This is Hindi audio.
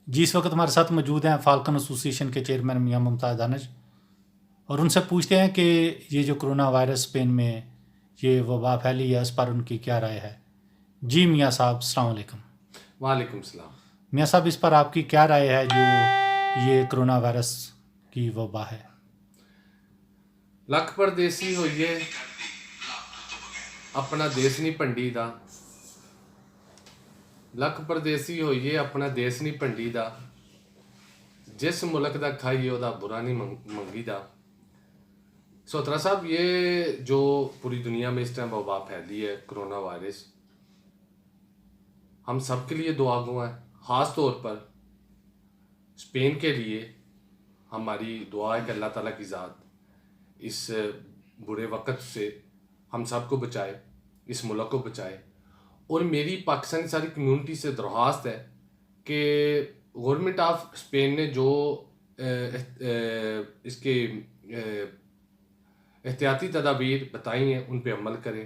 जी इस वक्त हमारे साथ मौजूद हैं फाल्कन एसोसिएशन के चेयरमैन मियां मुमताज़ दानिश, और उनसे पूछते हैं कि ये जो कोरोना वायरस स्पेन में ये वबा फैली है उस पर उनकी क्या राय है। जी मियां साहब अस्सलाम वालेकुम। वालेकुम सलाम। मियां साहब इस पर आपकी क्या राय है जो ये कोरोना वायरस की वबा है। ਲੱਖ ਪਰਦੇਸੀ ਹੋਈਏ ਆਪਣਾ ਦੇਸ਼ ਨਹੀਂ ਭੰਡੀ ਦਾ। ਲੱਖ ਪਰਦੇਸੀ ਹੋਈਏ ਆਪਣਾ ਦੇਸ਼ ਨਹੀਂ ਭੰਡੀ ਦਾ। जिस मुल्क का खाइए ਉਹਦਾ बुरा नहीं मंगी दा। सोहतरा साहब, ये जो पूरी दुनिया में इस टाइम वबा फैली है कोरोना वायरस, हम सब के लिए दुआ गो है। ख़ास तौर पर स्पेन के लिए हमारी दुआ है कि अल्लाह ताला की ज़ात इस बुरे वक्त से हम सब को बचाए, इस मुल्क को बचाए। और मेरी पाकिस्तानी सारी कम्युनिटी से दरख्वास्त है कि गवर्नमेंट ऑफ स्पेन ने जो इसके एहतियाती तदाबीर बताई हैं उन पर अमल करें।